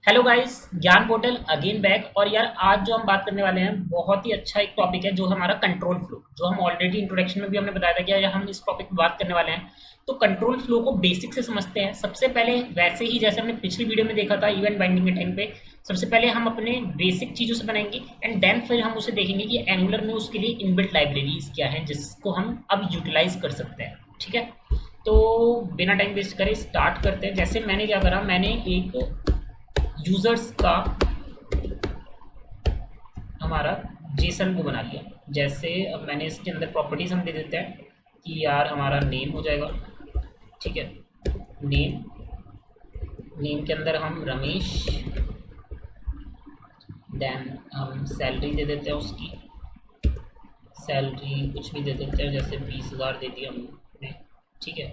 Hello guys, ज्ञान portal again back. और यार आज जो हम बात करने वाले हैं बहुत ही अच्छा एक टॉपिक है जो हमारा कंट्रोल फ्लो, जो हम ऑलरेडी इंट्रोडक्शन में भी हमने बताया था कि यार हम इस टॉपिक पे बात करने वाले हैं। तो कंट्रोल फ्लो को बेसिक से समझते हैं सबसे पहले, वैसे ही जैसे हमने पिछली वीडियो में देखा था इवेंट बाइंडिंग के टाइम पे। सबसे पहले हम अपने बेसिक चीज़ों से बनाएंगे एंड देन फिर हम उसे देखेंगे कि एंगुलर में उसके लिए इनबिल्ट लाइब्रेरीज क्या हैं जिसको हम अब यूटिलाइज कर सकते हैं। ठीक है, तो बिना टाइम वेस्ट करे स्टार्ट करते हैं। जैसे मैंने क्या करा, मैंने एक यूजर्स का हमारा जेसन को बना लिया। जैसे अब मैंने इसके अंदर प्रॉपर्टीज हम दे देते हैं कि यार हमारा नेम हो जाएगा। ठीक है, नेम नेम के अंदर हम रमेश, देन हम सैलरी दे देते हैं उसकी, सैलरी कुछ भी दे देते हैं, जैसे 20,000 दे दिया हमने। ठीक है,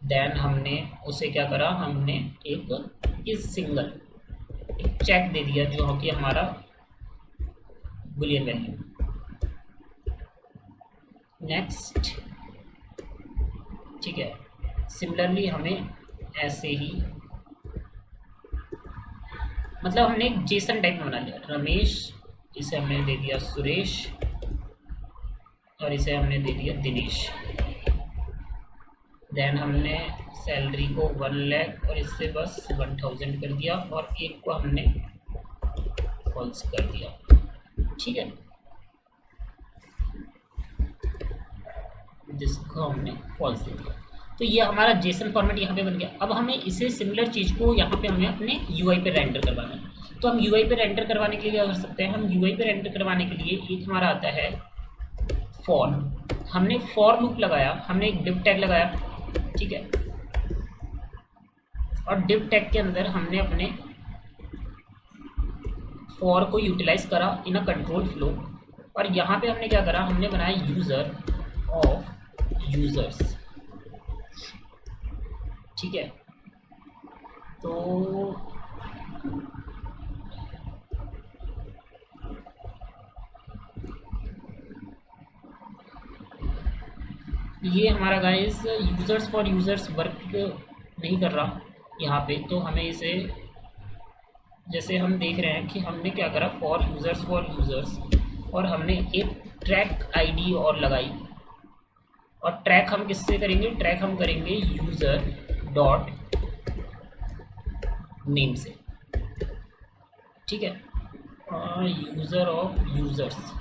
देन हमने उसे क्या करा, हमने एक इस सिंगल एक चेक दे दिया जो कि हमारा बुलियन वैल्यू। नेक्स्ट, ठीक है, सिमिलरली हमें ऐसे ही मतलब हमने एक जेसन टाइप में बना लिया। रमेश, इसे हमने दे दिया सुरेश, और इसे हमने दे दिया दिनेश। देन हमने सैलरी को 1 लाख और इससे बस 1000 कर दिया, और एक को हमने फॉल्स कर दिया। ठीक है, जिसको हमने फॉल्स दे दिया। तो ये हमारा जेसन फॉर्मेट यहाँ पे बन गया। अब हमें इसे सिमिलर चीज़ को यहाँ पे हमें अपने यूआई पे रेंडर करवाना है। तो हम यूआई पे रेंडर करवाने के लिए क्या कर सकते हैं, हम यूआई पे रेंडर करवाने के लिए एक हमारा आता है फॉर। हमने फॉर लूप लगाया, हमने एक डिव टैग लगाया। ठीक है, और डिव टैग के अंदर हमने अपने फॉर को यूटिलाइज करा इन अ कंट्रोल फ्लो। और यहाँ पे हमने क्या करा, हमने बनाया यूज़र ऑफ यूज़र्स। ठीक है, तो ये हमारा guys users for users work नहीं कर रहा यहाँ पे। तो हमें इसे, जैसे हम देख रहे हैं कि हमने क्या करा, फॉर यूज़र्स, और हमने एक ट्रैक आईडी और लगाई। और ट्रैक हम किससे करेंगे, ट्रैक हम करेंगे यूज़र डॉट नेम से। ठीक है, user of users.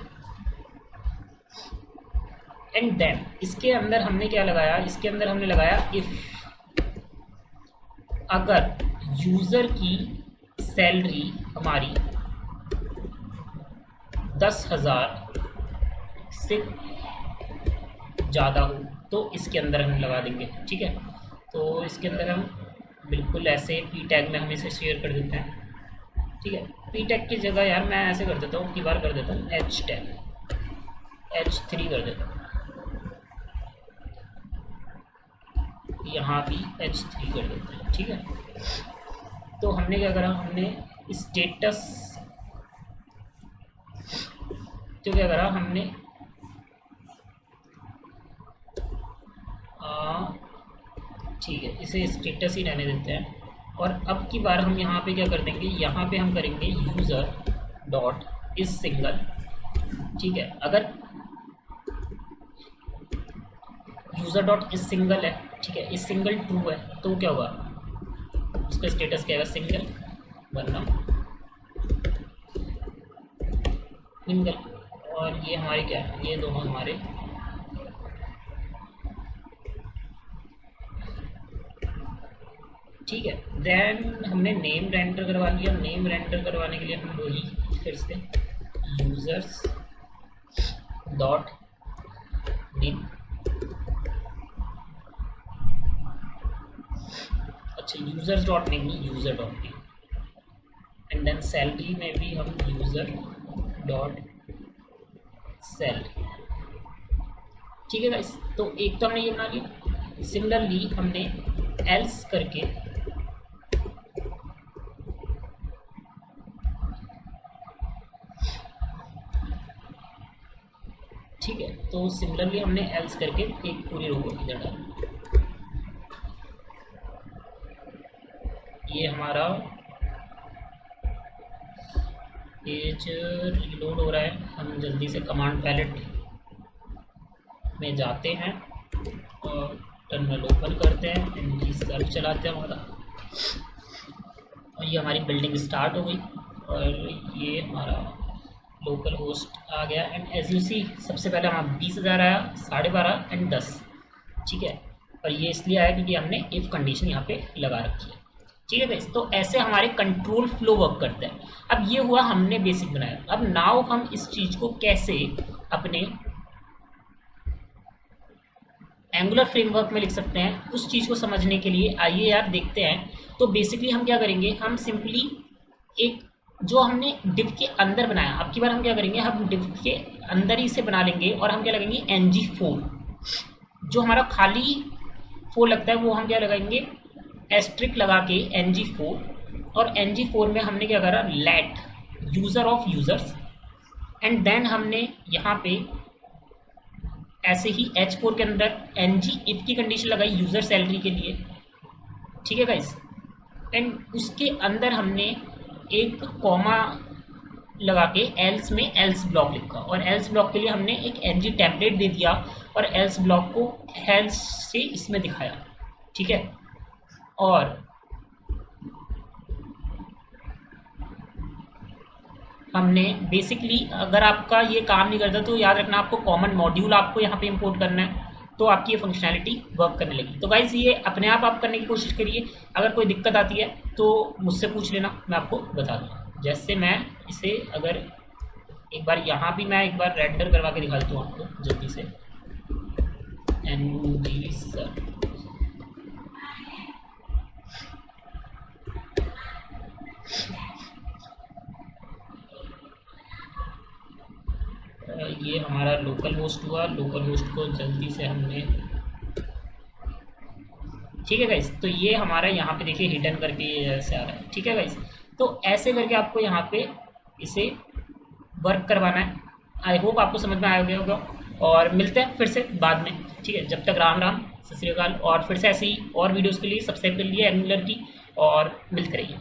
And then इसके अंदर हमने क्या लगाया, इसके अंदर हमने लगाया इफ अगर यूज़र की सैलरी हमारी 10,000 से ज़्यादा हो तो इसके अंदर हम लगा देंगे। ठीक है, तो इसके अंदर हम बिल्कुल ऐसे पी टैग में हम इसे शेयर कर देते हैं। ठीक है, पी टैग की जगह यार मैं ऐसे कर देता हूँ, की बार कर देता हूँ एच टैग, H3 कर देता हूँ, यहाँ भी H3 कर देते हैं। ठीक है, तो हमने क्या करा, हमने स्टेटस, तो क्या करा हमने ठीक है, इसे स्टेटस ही रहने देते हैं। और अब की बार हम यहाँ पे क्या कर देंगे, यहाँ पे हम करेंगे यूज़र डॉट इस सिंगल। ठीक है, अगर यूज़र डॉट इस सिंगल है, ठीक है, इस सिंगल ट्रू है तो क्या होगा, उसका स्टेटस क्या है, सिंगल, वरना सिंगल। और ये हमारे क्या है, ये दोनों हमारे ठीक है। देन हमने नेम रेंडर करवा लिया। नेम रेंडर करवाने के लिए हम वही फिर से यूज़र्स डॉट नेम, अच्छा यूज़र्स डॉट नेम नहीं, user dot name. And then salary में भी हम यूज़र डॉट सैलरी। ठीक है गाइस, तो एक तो हमने ये बना लिया। सिमिलरली हमने एल्स करके, ठीक है, तो सिमिलरली हमने एल्स करके एक पूरी रो इधर डाल, ये हमारा पेज रीलोड हो रहा है, हम जल्दी से कमांड पैलेट में जाते हैं और टर्मिनल ओपन करते हैं, एनजी सर्च चलाते हैं हमारा, और ये हमारी बिल्डिंग स्टार्ट हो गई और ये हमारा लोकल होस्ट आ गया। एंड एज यू सी सबसे पहले हमारा 20,000 आया, 12.5 एंड 10, ठीक है। और ये इसलिए आया क्योंकि हमने इफ़ कंडीशन यहाँ पे लगा रखी है, ठीक है गाइस। तो ऐसे हमारे कंट्रोल फ्लो वर्क करते हैं। अब ये हुआ हमने बेसिक बनाया। अब नाउ हम इस चीज़ को कैसे अपने एंगुलर फ्रेमवर्क में लिख सकते हैं, उस चीज़ को समझने के लिए आइए यार देखते हैं। तो बेसिकली हम क्या करेंगे, हम सिंपली एक जो हमने डिव के अंदर बनाया, अब की बार हम क्या करेंगे, हम डिव के अंदर ही से बना लेंगे और हम क्या लगाएंगे ng4, जो हमारा खाली 4 लगता है वो हम क्या लगाएंगे एस्ट्रिक लगा के ng4, और ng4 में हमने क्या करा let user of users, and then हमने यहाँ पे ऐसे ही h4 के अंदर ng इफ की कंडीशन लगाई यूज़र सैलरी के लिए, ठीक है गाइस। एंड उसके अंदर हमने एक कॉमा लगा के एल्स में एल्स ब्लॉक लिखा, और एल्स ब्लॉक के लिए हमने एक ng टेम्पलेट दे दिया और एल्स ब्लॉक को एल्स से इसमें दिखाया, ठीक है। और हमने बेसिकली अगर आपका ये काम नहीं करता तो याद रखना आपको कॉमन मॉड्यूल आपको यहाँ पे इंपोर्ट करना है, तो आपकी ये फंक्शनैलिटी वर्क करने लगी। तो गाइज ये अपने आप करने की कोशिश करिए, अगर कोई दिक्कत आती है तो मुझसे पूछ लेना, मैं आपको बता दूँगा। जैसे मैं इसे अगर एक बार यहाँ भी मैं एक बार रेंडर करवा के दिखा देता हूँ आपको जल्दी से, एनजी सर ये हमारा लोकल होस्ट हुआ, लोकल होस्ट को जल्दी से हमने, ठीक है गाइस। तो ये हमारा यहाँ पे देखिए हिडन करके ये ऐसे आ रहा है, ठीक है गाइस। तो ऐसे करके आपको यहाँ पे इसे वर्क करवाना है। आई होप आपको समझ में आया होगा, और मिलते हैं फिर से बाद में, ठीक है। जब तक राम राम, सत श्री अकाल, और फिर से ऐसे ही और वीडियोज़ के लिए सब्सक्राइब कर लिए एंगुलर की, और मिलते रहिए।